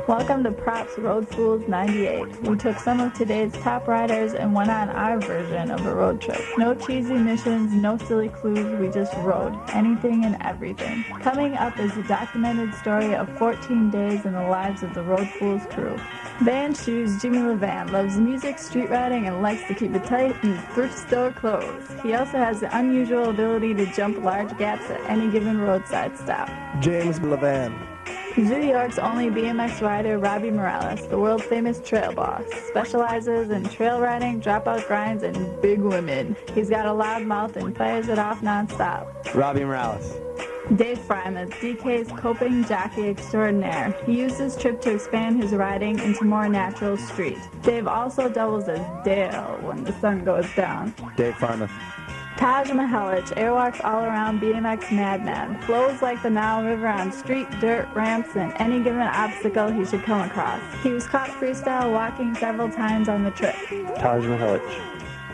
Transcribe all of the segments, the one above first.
Welcome to Props Road Fools 98. We took some of today's top riders and went on our version of a road trip. No cheesy missions, no silly clues, we just rode. Anything and everything. Coming up is a documented story of 14 days in the lives of the Road Fools crew. Van Shoes Jimmy Levan loves music, street riding, and likes to keep it tight in thrift store clothes. He also has the unusual ability to jump large gaps at any given roadside stop. James Levan. New York's only BMX rider, Robbie Morales, the world famous trail boss, specializes in trail riding, dropout grinds, and big women. He's got a loud mouth and fires it off nonstop. Robbie Morales. Dave Fryman, DK's coping jockey extraordinaire. He used this trip to expand his riding into more natural street. Dave also doubles as Dale when the sun goes down. Dave Fryman. Taj Mahelich airwalks all around BMX madman, flows like the Nile River on street, dirt, ramps, and any given obstacle he should come across. He was caught freestyle walking several times on the trip. Taj Mahelich.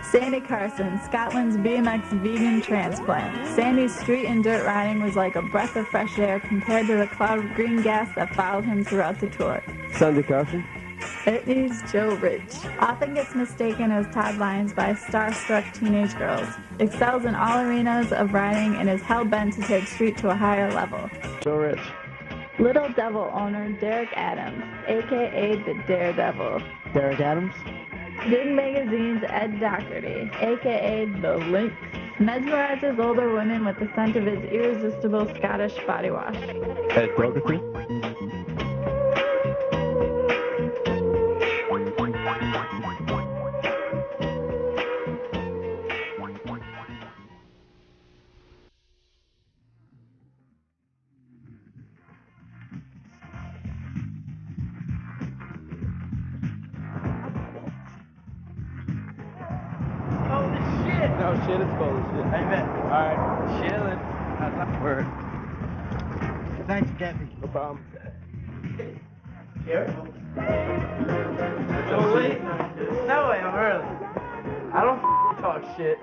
Sandy Carson, Scotland's BMX vegan transplant. Sandy's street and dirt riding was like a breath of fresh air compared to the cloud of green gas that followed him throughout the tour. Sandy Carson. Whitney's Joe Rich. Often gets mistaken as Todd Lyons by starstruck teenage girls. Excels in all arenas of riding and is hell-bent to take street to a higher level. Joe Rich. Little Devil owner Derek Adams, a.k.a. the Daredevil. Derek Adams. Big Magazine's Ed Doherty, a.k.a. the Lynx. Mesmerizes older women with the scent of his irresistible Scottish body wash. Ed Doherty. No shit, it's bullshit. I bet. Alright, chilling. That's not word. Thanks, Debbie. No problem. Here? Oh, wait. No way, I'm early. I don't talk shit.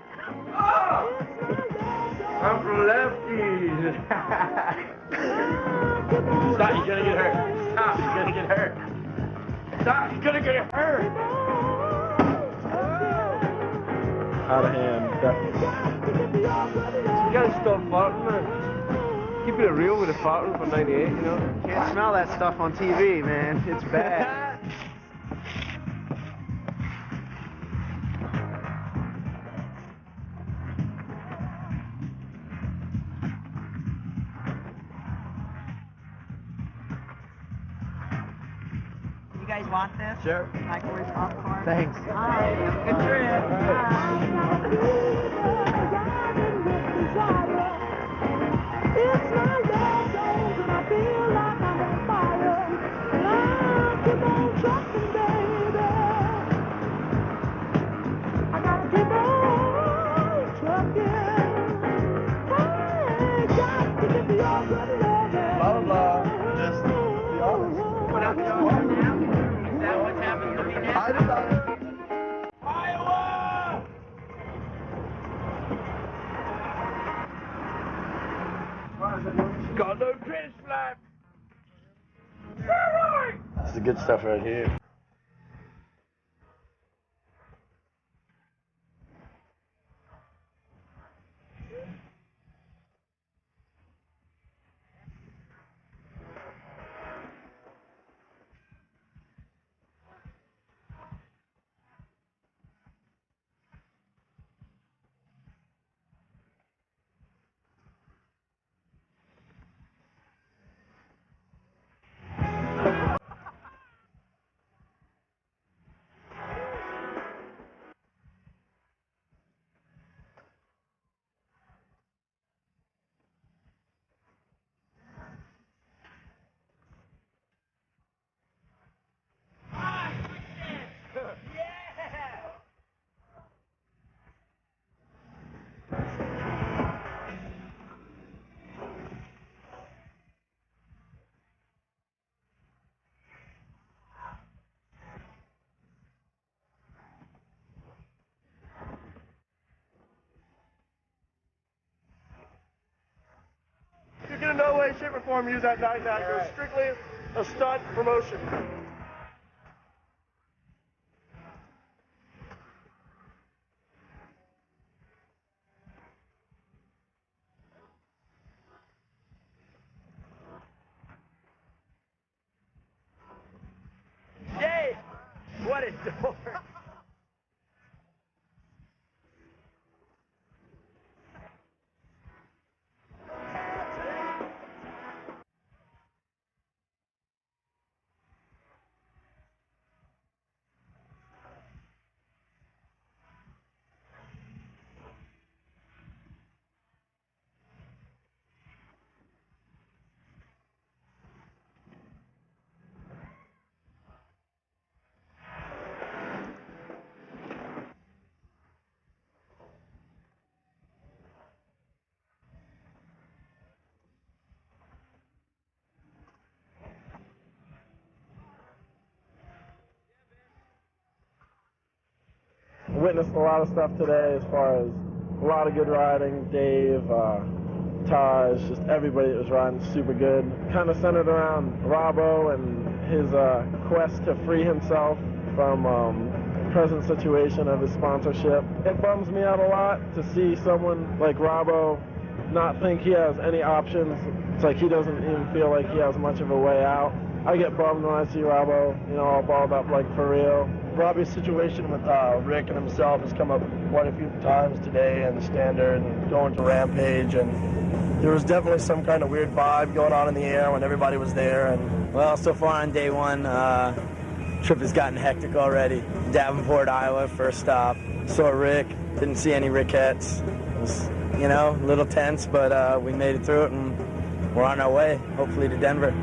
Oh! I'm from Lefties. Stop, you're gonna get hurt. Stop, you're gonna get hurt. Stop, you're gonna get hurt. Out of hand. You gotta stop farting, man. Keeping it real with a farting for 98, you know? Can't smell that stuff on TV, man. It's bad. You guys want this? Sure. Microwave popcorn? Thanks. Hi. Have a good trip. Blah, blah, blah. Just be honest. What up, John? Is that what's happening to me now? I decided. Iowa! Got no pitch flap. This is the good stuff right here. shape, or form use that die tag. It was strictly a stunt promotion. Jay! What a dork! Witnessed a lot of stuff today as far as a lot of good riding. Dave, Taj, just everybody that was riding super good. Kind of centered around Robbo and his quest to free himself from present situation of his sponsorship. It bums me out a lot to see someone like Robbo not think he has any options. It's like he doesn't even feel like he has much of a way out. I get bummed when I see Robbo, you know, all balled up like for real. Robbie's situation with Rick and himself has come up quite a few times today in the standard and going to Rampage, and there was definitely some kind of weird vibe going on in the air when everybody was there. And well, so far on day one, trip has gotten hectic already. Davenport, Iowa, first stop. Saw Rick, didn't see any Rickettes. It was, you know, a little tense, but we made it through it, and we're on our way, hopefully to Denver.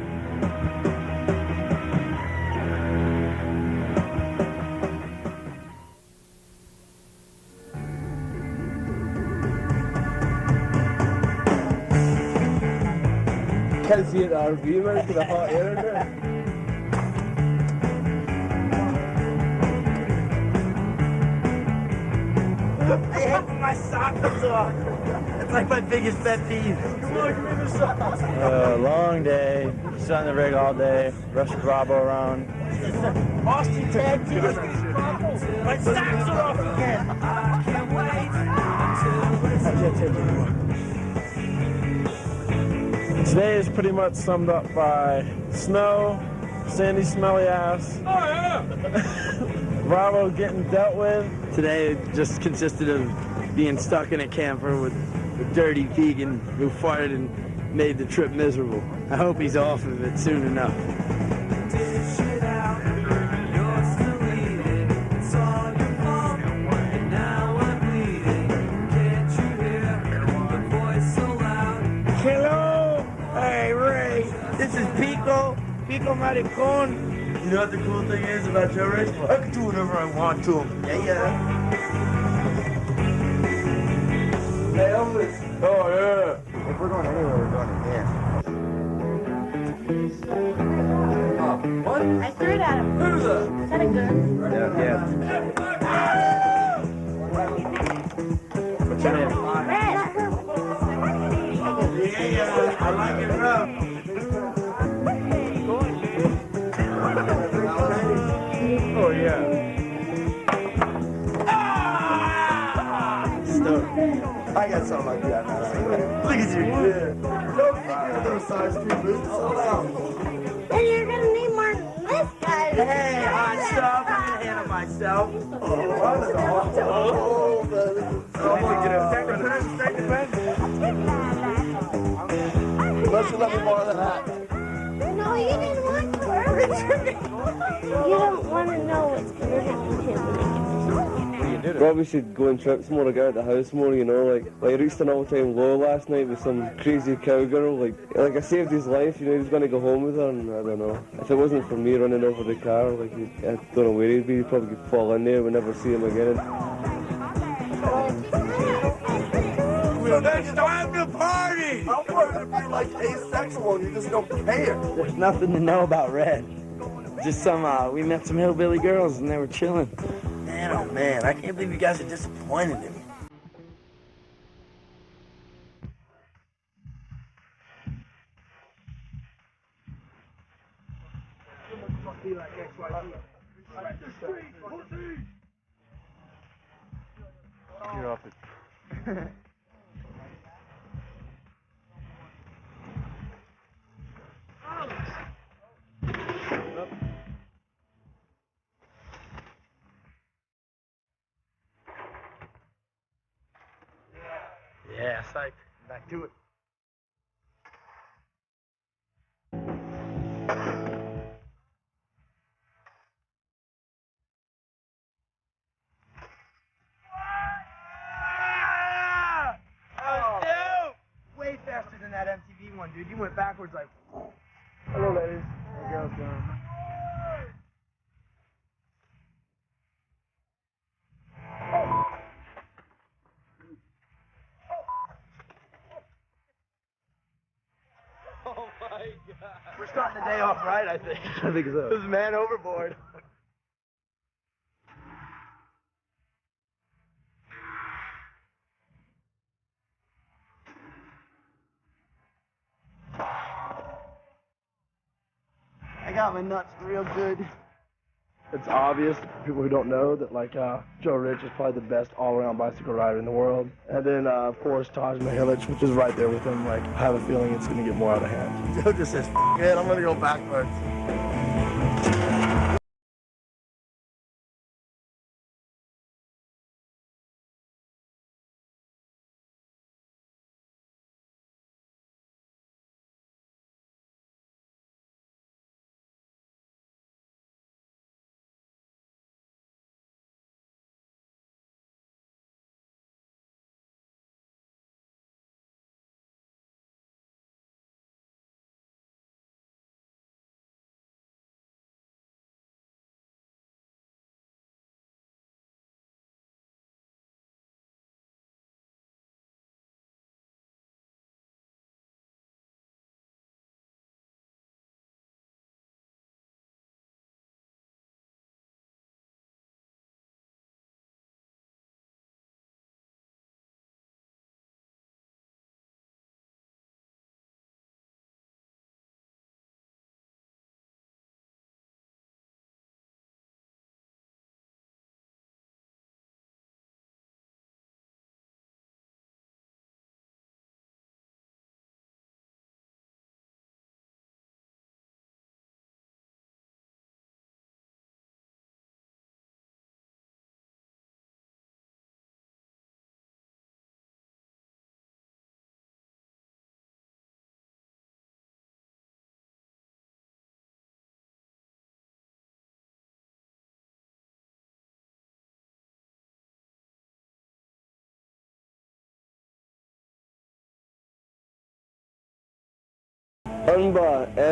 Can't see it RV, man, because the hot air in there. I hate when my sock comes off. It's like my biggest pet peeve. Long day. Sit on the rig all day. Rush Bravo around. Austin tag team. My socks are off again. I can't take it anymore. Today is pretty much summed up by snow, Sandy smelly ass, Bravo getting dealt with. Today just consisted of being stuck in a camper with a dirty vegan who farted and made the trip miserable. I hope he's off of it soon enough. This is Pico Maricon. You know what the cool thing is about your race? I can do whatever I want to him. Yeah. Hey, Elvis. Oh, yeah. If we're going anywhere, we're going again. What? I threw it at him. Who's that? Is that a gun? Yeah. What's your name? Red. Yeah, I like it rough. Oh, yeah. I got something like that, man. Look at you. Yeah. Don't think you're those size 2 boots. Hold on. And you're gonna need more than this guy. Hey, hot stuff. I can handle myself. Unless you let me borrow that hat. No, you didn't want to. You don't want to know what's gonna happen to him. Probably should go on trips more, like out of the house more, you know, like I reached an all-time low last night with some crazy cowgirl, like I saved his life, you know, he was going to go home with her, and I don't know, if it wasn't for me running over the car, like, I don't know where he'd be, he'd probably fall in there, we'll never see him again. Well, next time to party! I wanted to be like asexual and you just don't care. There's nothing to know about Red. Just we met some hillbilly girls and they were chilling. Man, oh man, I can't believe you guys are disappointed in me. be like XYZ. Get off it. Yeah, psych. Back to it. Way faster than that MTV one, dude. You went backwards like. Hello, ladies. Hey, girls, doing? Oh my God. We're starting the day off right, I think. I think so. This man overboard. I got my nuts real good. It's obvious to people who don't know that Joe Rich is probably the best all-around bicycle rider in the world. And then of course Taj Mahilic, which is right there with him. I have a feeling it's going to get more out of hand. Joe just says, "F it, I'm gonna go backwards."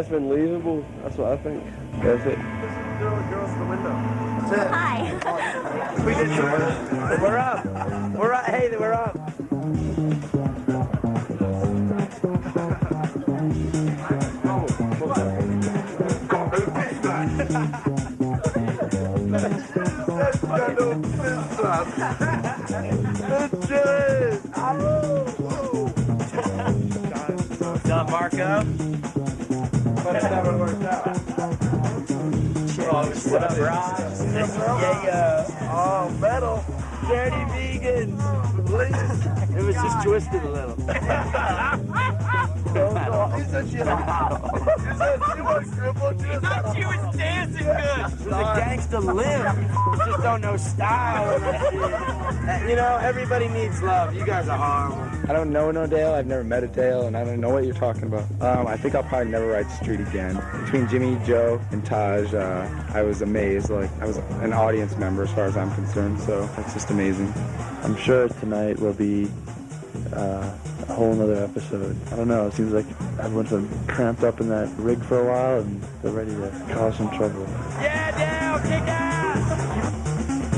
Unbelievable. That's what I think. That's it. Girls to the window. That's it. Hi. We did it. We're up. We're up. Hey, we're up. What's up, Marco? But it never worked out. What up, Rob? Yeah. Oh, metal. Dirty vegan. Please. It was just twisted a little. He said she was crippled. He thought she was dancing good. It was a gangster limb. You just don't know style. You know, everybody needs love. You guys are horrible. I don't know no Dale. I've never met a Dale, and I don't know what you're talking about. I think I'll probably never ride street again. Between Jimmy, Joe, and Taj, I was amazed. Like, I was an audience member as far as I'm concerned, so it's just amazing. I'm sure tonight will be a whole nother episode. I don't know, it seems like everyone's been cramped up in that rig for a while and they're ready to cause some trouble. Yeah, Dale, kick ass!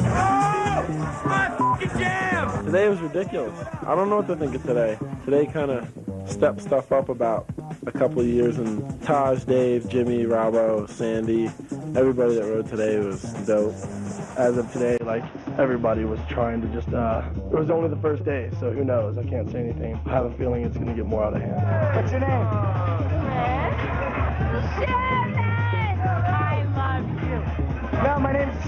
Oh, my fucking jam! Today was ridiculous. I don't know what to think of today. Today kind of stepped stuff up about a couple of years, and Taj, Dave, Jimmy, Robbo, Sandy, everybody that rode today was dope. As of today, like, everybody was trying to just, it was only the first day, so who knows? I can't say anything. I have a feeling it's going to get more out of hand. What's your name? Shannon! I love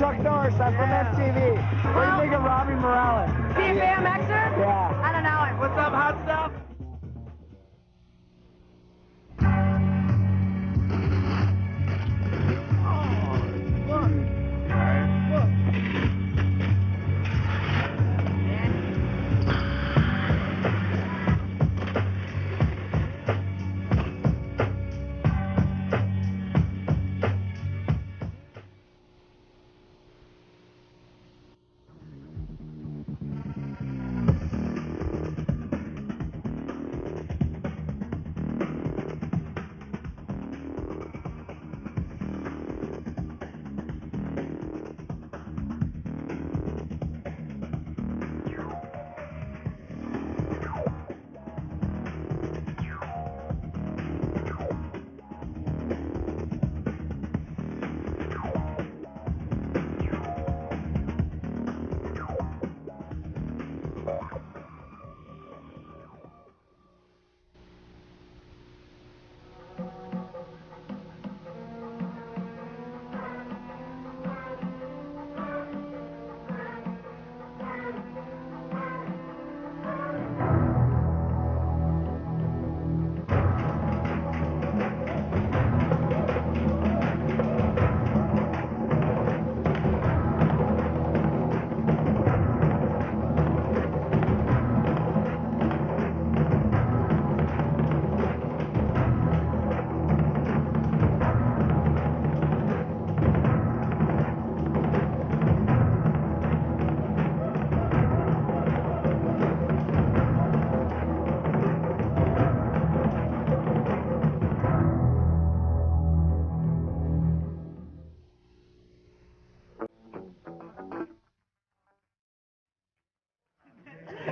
Chuck Norris. I'm from MTV. What do you think of Robbie Morales? Is he a BMXer? Yeah. I don't know him. What's up, hot stuff?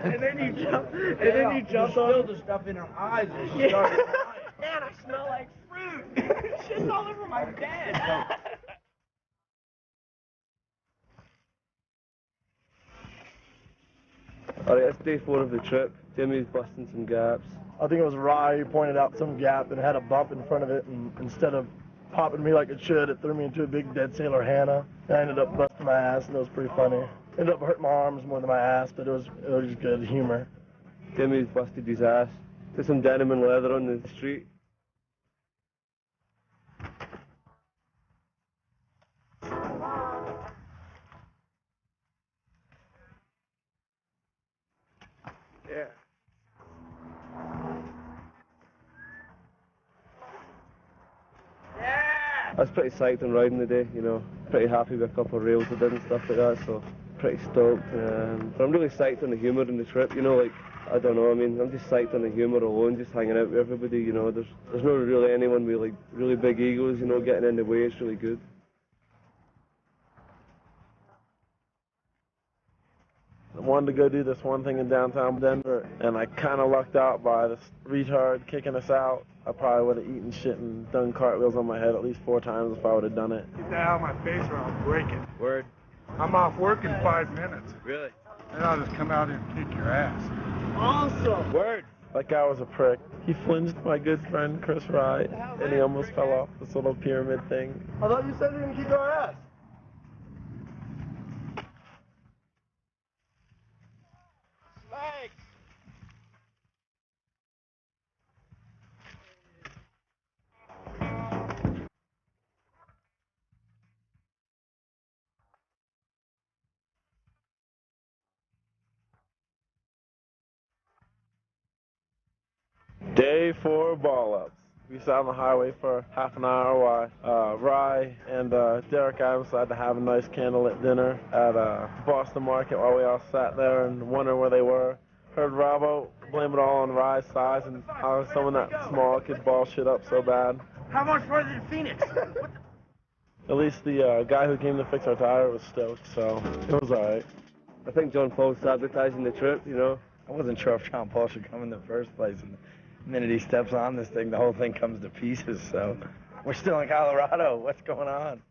And then you jumped on. Spilled the stuff in her eyes and she started crying. Man, I smell like fruit. Shit's all over my bed. Alright, it's day 4 of the trip. Jimmy's busting some gaps. I think it was Rye who pointed out some gap and had a bump in front of it, and instead of popping me like it should, it threw me into a big dead sailor Hannah. And I ended up busting my ass, and it was pretty funny. Ended up hurting my arms more than my ass, but it was good humor. Jimmy's busted his ass. Did some denim and leather on the street. Yeah. I was pretty psyched on riding the day, you know. Pretty happy with a couple of rails I did and stuff like that, so pretty stoked. But I'm really psyched on the humour in the trip, you know, like, I don't know, I mean, I'm just psyched on the humour alone, just hanging out with everybody, you know. There's not really anyone with, like, really big egos, you know, getting in the way. It's really good. I wanted to go do this one thing in downtown Denver, and I kind of lucked out by this retard kicking us out. I probably would have eaten shit and done cartwheels on my head at least 4 times if I would have done it. Get that out of my face or I'll break it. Word. I'm off work in 5 minutes. Really? Then I'll just come out here and kick your ass. Awesome! Word. That guy was a prick. He flinged my good friend Chris Wright, and he almost fell off this little pyramid thing. I thought you said you were going to kick our ass. Day 4 ball-ups. We sat on the highway for half an hour while Rye and Derek Adams decided to have a nice candlelit dinner at Boston Market while we all sat there and wondering where they were. Heard Robbo blame it all on Rye's size and how someone that small could ball shit up so bad. How much further than Phoenix? At least the guy who came to fix our tire was stoked, so it was alright. I think John Paul's sabotaging the trip, you know. I wasn't sure if John Paul should come in the first place. And the minute he steps on this thing, the whole thing comes to pieces. So we're still in Colorado. What's going on?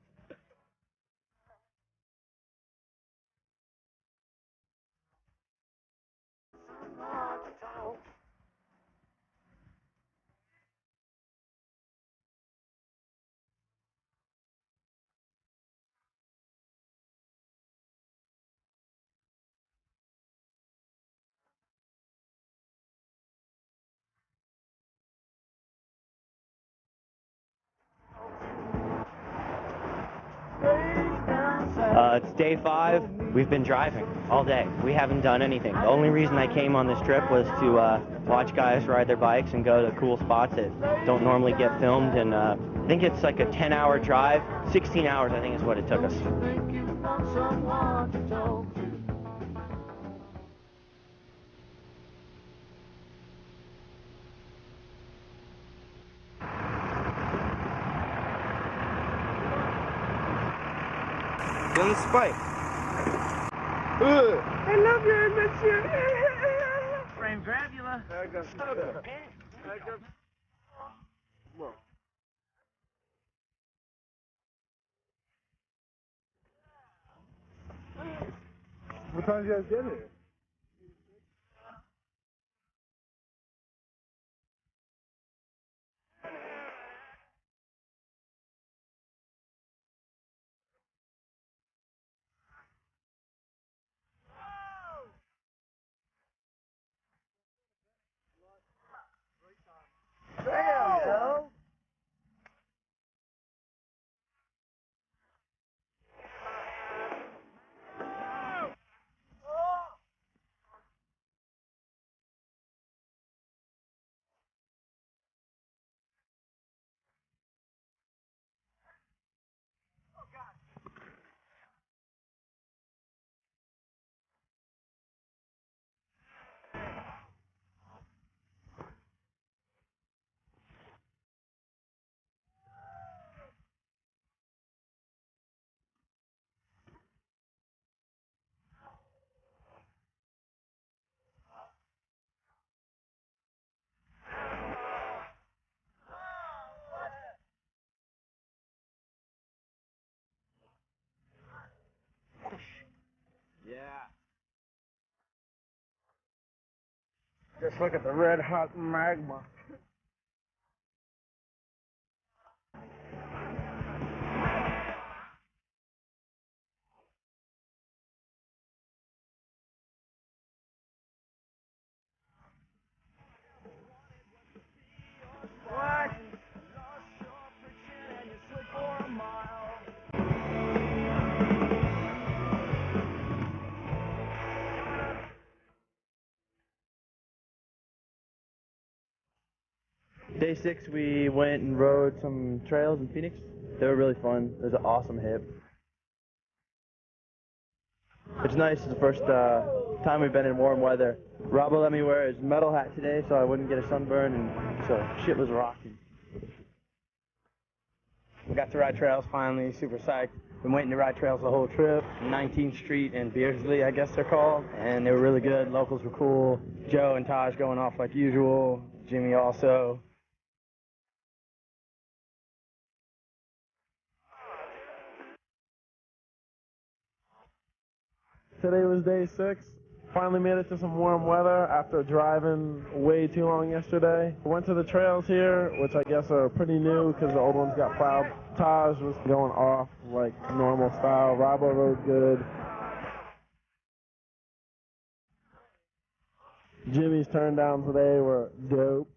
It's day 5. We've been driving all day. We haven't done anything. The only reason I came on this trip was to watch guys ride their bikes and go to cool spots that don't normally get filmed. And I think it's like a 10-hour drive. 16 hours, I think, is what it took us. Doing the spike. I love your adventure. Frame Gravula. What time did you guys get here? Yeah. Just look at the red hot magma. Day 6, we went and rode some trails in Phoenix. They were really fun. There's an awesome hip. It's nice. It's the first time we've been in warm weather. Robbo let me wear his metal hat today so I wouldn't get a sunburn, and so shit was rocking. We got to ride trails finally, super psyched. Been waiting to ride trails the whole trip. 19th Street and Beardsley, I guess they're called. And they were really good. Locals were cool. Joe and Taj going off like usual. Jimmy also. Today was day 6. Finally made it to some warm weather after driving way too long yesterday. Went to the trails here, which I guess are pretty new because the old ones got plowed. Taj was going off like normal style. Robbo rode good. Jimmy's turn downs today were dope.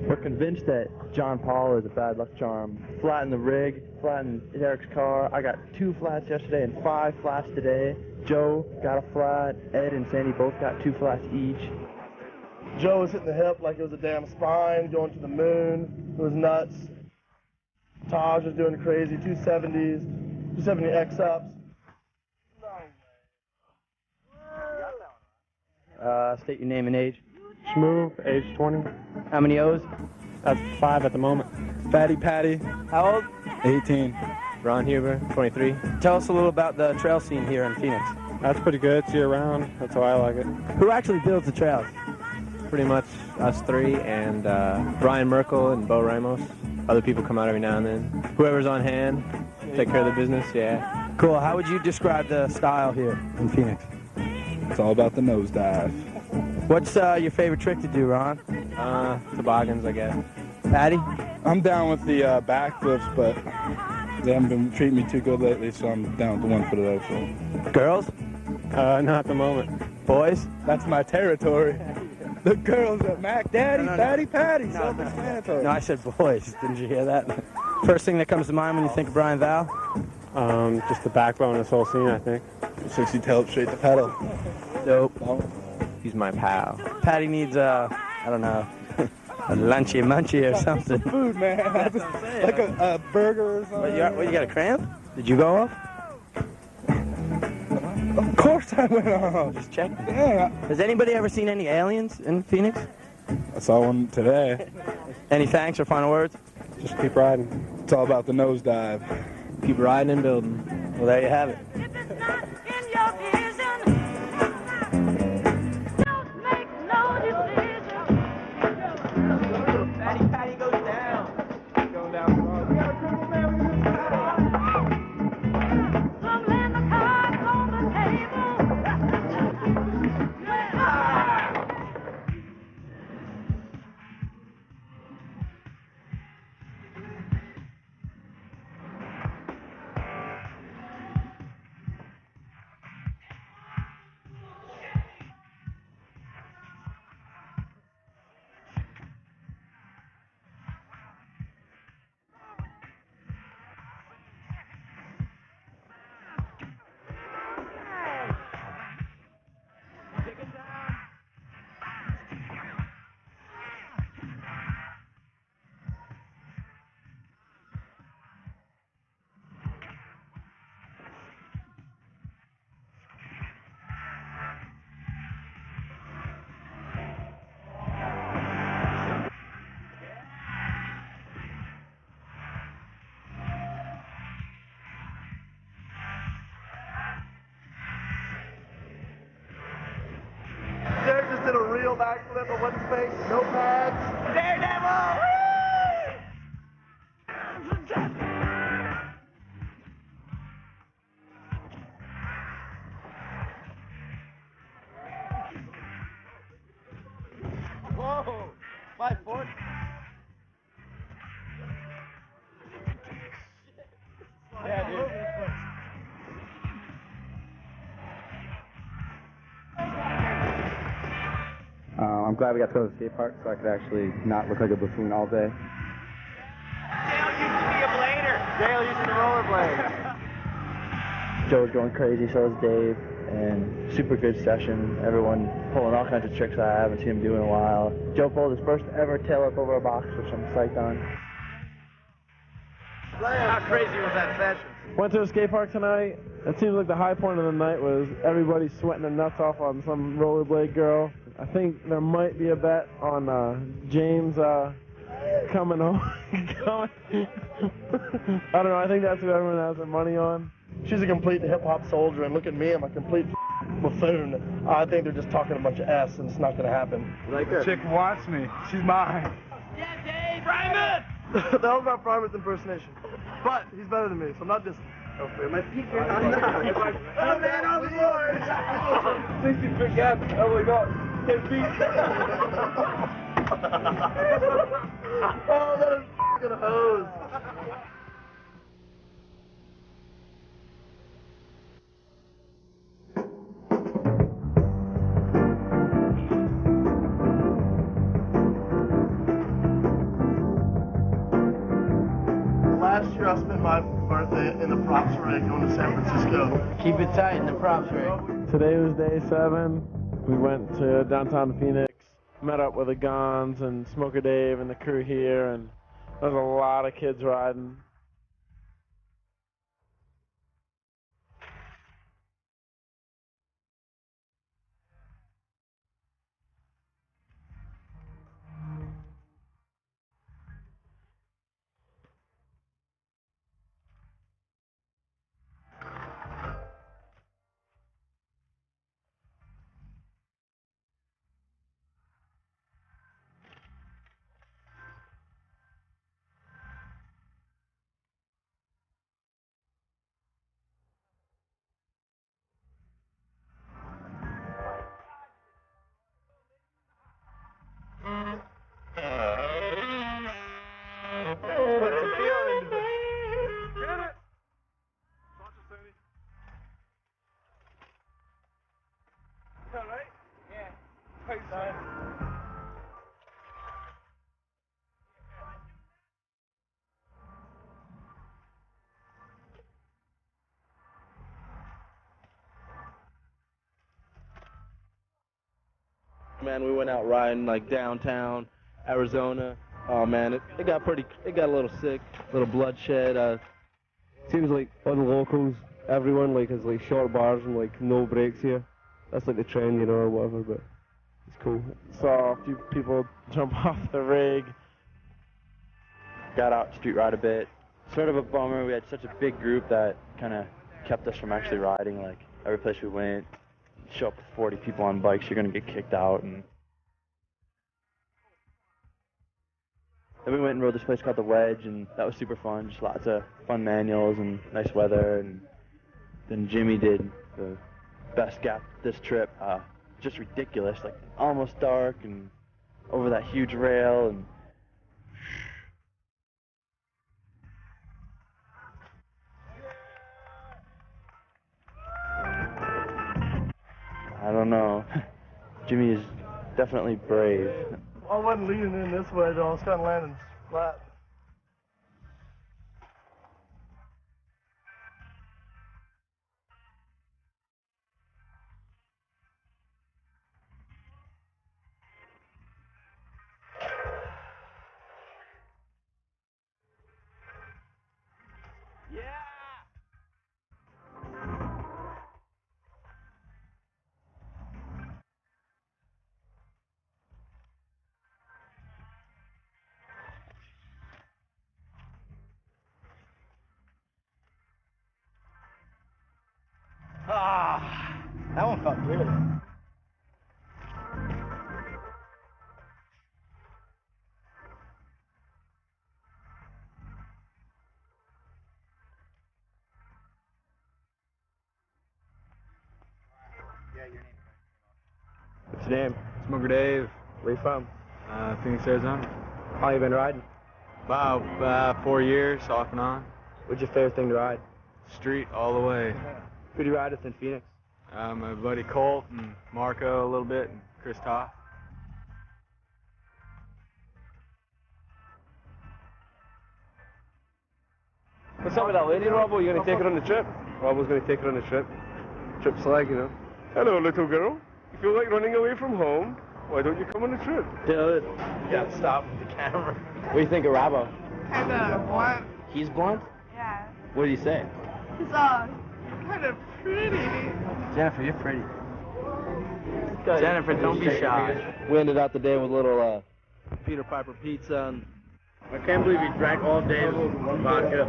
We're convinced that John Paul is a bad luck charm. Flattened the rig, flattened Eric's car. I got 2 flats yesterday and 5 flats today. Joe got a flat. Ed and Sandy both got 2 flats each. Joe was hitting the hip like it was a damn spine, going to the moon. It was nuts. Taj was doing crazy, 270s, 270 X-ups. State your name and age. Smooth, age 20. How many O's? That's 5 at the moment. Fatty Patty. How old? 18. Ron Huber, 23. Tell us a little about the trail scene here in Phoenix. That's pretty good. It's year round. That's how I like it. Who actually builds the trails? Pretty much us 3 and Brian Merkel and Bo Ramos. Other people come out every now and then. Whoever's on hand, take care of the business, yeah. Cool. How would you describe the style here in Phoenix? It's all about the nosedive. What's your favorite trick to do, Ron? Toboggans, I guess. Patty? I'm down with the backflips, but they haven't been treating me too good lately, so I'm down with the one foot of those. Girls? Not at the moment. Boys? That's my territory. The girls at Mac Daddy, Patty, No, self-explanatory. no, I said boys. Didn't you hear that? First thing that comes to mind when you think of Brian Val? Just the backbone of this whole scene, I think. 60 tail straight to pedal. Dope. He's my pal. Patty needs, I don't know, a lunchy munchy or something. Food, man. Like a burger or something. What, you got a cramp? Did you go off? Of course I went off. Just checking. Yeah. Has anybody ever seen any aliens in Phoenix? I saw one today. Any thanks or final words? Just keep riding. It's all about the nosedive. Keep riding and building. Well, there you have it. Patty goes down. Going down. Derek just did a real backflip on one face, no pads. Daredevil! Whoa! 540. Yeah, dude. I'm glad we got to go to the skate park so I could actually not look like a buffoon all day. Dale used to be a blader. Dale used to rollerblade. Joe's going crazy, so is Dave, and super good session. Everyone pulling all kinds of tricks I haven't seen him do in a while. Joe pulled his first ever tail up over a box, which I'm psyched on. How crazy was that session? Went to a skate park tonight. It seems like the high point of the night was everybody sweating their nuts off on some rollerblade girl. I think there might be a bet on James coming home. I don't know. I think that's who everyone has their money on. She's a complete hip-hop soldier, and look at me, I'm a complete buffoon. I think they're just talking a bunch of S, and it's not going to happen. Like the chick wants me. She's mine. Yeah, Dave! Primus! That was about Primus impersonation. But he's better than me, so I'm not dissing. Oh, my feet are not. Oh, man, on the board! 60-foot gap. Oh, my God. 10 feet. Oh, that is f***ing a hose. Last year I spent my birthday in the props rig going to San Francisco. Keep it tight in the props rig. Today was day 7. We went to downtown Phoenix, met up with the Gons and Smoker Dave and the crew here, and there's a lot of kids riding. Man, we went out riding like downtown Arizona. Oh man, it got a little sick, a little bloodshed. Seems like all the locals, everyone like has like short bars and like no brakes here. That's like the trend, you know, or whatever, but it's cool. Saw a few people jump off the rig. Got out to street ride a bit. Sort of a bummer. We had such a big group that kind of kept us from actually riding. Like every place we went, show up with 40 people on bikes, you're gonna get kicked out. And then we went and rode this place called the Wedge, and that was super fun. Just lots of fun manuals and nice weather. And then Jimmy did the best gap this trip. Just ridiculous, like almost dark and over that huge rail. And I don't know. Jimmy is definitely brave. I wasn't leaning in this way though. I was kind of landing flat. That one felt good. What's your name? Smoker Dave. Where you from? Phoenix, Arizona. How you been riding? About 4 years, off and on. What's your favorite thing to ride? Street all the way. Who do you ride with in Phoenix? My buddy Colt and Marco a little bit, and Chris Toff. What's up with that lady, Robbo? You gonna take her on the trip? Robbo's gonna take her on the trip. Trip slag, you know. Hello, little girl. You feel like running away from home? Why don't you come on the trip? Dude, you gotta stop with the camera. What do you think of Robbo? Kinda blunt. He's blunt? Yeah. What did he say? He's kinda pretty. Jennifer, you're pretty. Jennifer, don't be shy. We ended out the day with a little Peter Piper pizza. And I can't believe he drank all day of vodka,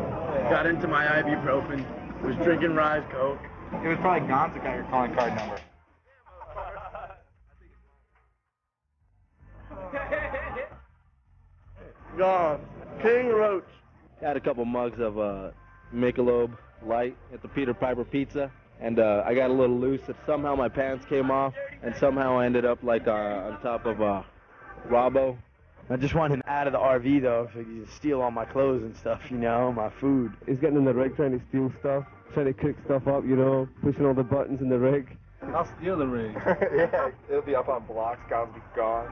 got into my ibuprofen, was drinking Rye's Coke. It was probably Gonzo got your calling card number. Gone. King Roach. had a couple mugs of Michelob Light at the Peter Piper Pizza. And I got a little loose. And somehow my pants came off. And somehow I ended up like on top of Robbo. I just wanted him out of the RV though, so he could steal all my clothes and stuff, you know, my food. He's getting in the rig trying to steal stuff, trying to cook stuff up, you know, pushing all the buttons in the rig. I'll steal the rig. Yeah, it'll be up on blocks, guns will be gone.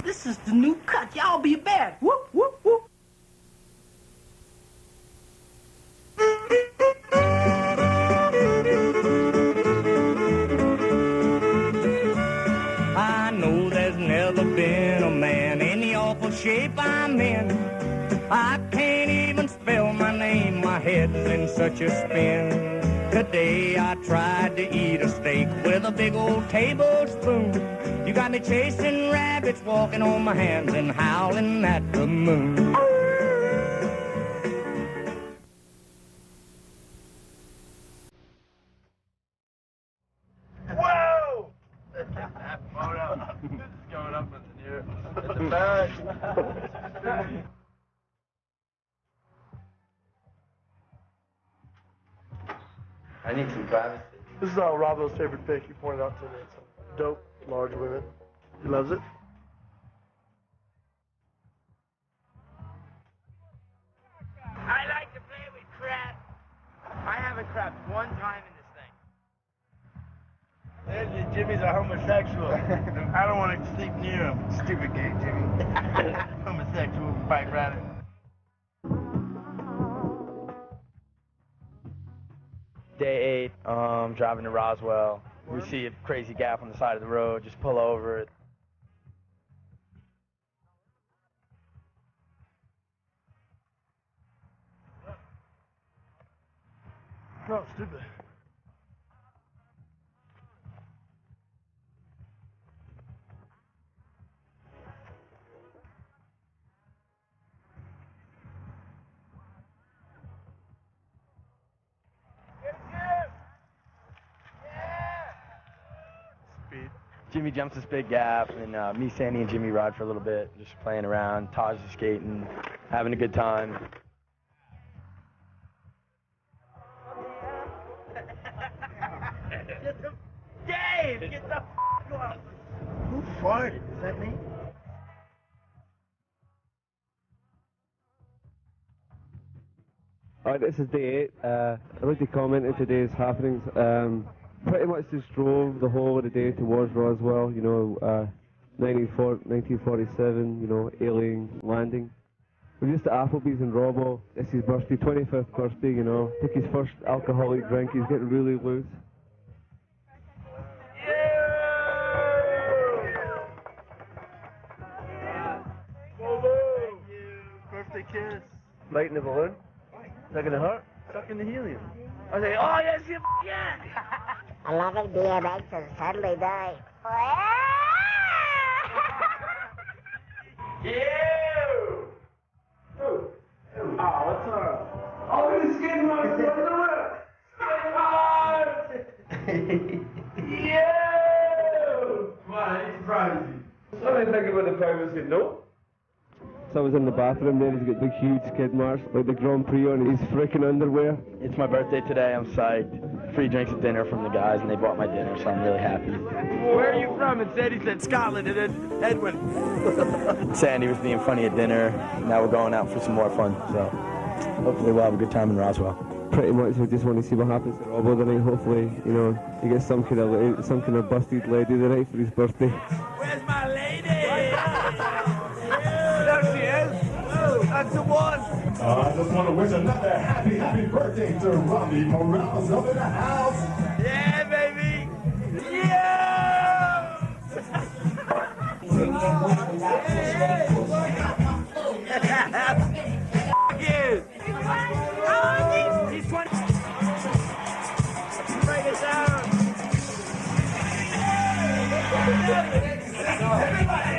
This is the new cut. Y'all be back. Whoop, whoop, whoop. I know there's never been a man in the awful shape I'm in. I can't even spell my name, my head's in such a spin. Today I tried to eat a steak with a big old tablespoon. You got me chasing rabbits, walking on my hands and howling at the moon. Whoa! That photo. This is going up in the back. I need some privacy. This is Robbo's favorite pick. He pointed out to me. It's a dope, large women. He loves it. I like to play with crap. I haven't crapped one time in this thing. Jimmy's a homosexual. I don't want to sleep near him. Stupid gay Jimmy. Homosexual bike rider. Day 8, driving to Roswell. We see a crazy gap on the side of the road, just pull over it. No, stupid. Jimmy jumps this big gap, and me, Sandy, and Jimmy ride for a little bit, just playing around. Taj is skating, having a good time. Dave, get the off! Who farted? Is that me? Alright, this is day 8. I'd like to comment on today's happenings. Pretty much just drove the whole of the day towards Roswell, 1947, alien landing. We're just at Applebee's in Robbo. It's his birthday, 25th birthday, Took his first alcoholic drink, he's getting really loose. Birthday kiss. Lighting the balloon. Is that gonna hurt? Sucking the helium. I say, oh yes, yeah. I love it, BMX and Sunday night. Oh, what's up? Oh, this skin marks on the roof. Come on, I need to privacy. What do you think about the privacy? No. So I was in the bathroom there, he's got big huge skid marks, like the Grand Prix on his freaking underwear. It's my birthday today, I'm psyched. Free drinks at dinner from the guys, and they bought my dinner, so I'm really happy. Where are you from? And Sandy said Scotland, and then Edwin. Sandy was being funny at dinner. Now we're going out for some more fun, so hopefully we'll have a good time in Roswell. Pretty much, we just want to see what happens to Robbo tonight. Hopefully, he gets some kind of busted lady tonight for his birthday. Where's my lady? There she is. Oh, that's the one. I just want to wish another happy birthday to Robbie Morales up in the house. Yeah, baby. Yeah. You. He's 20. Break it down. Everybody.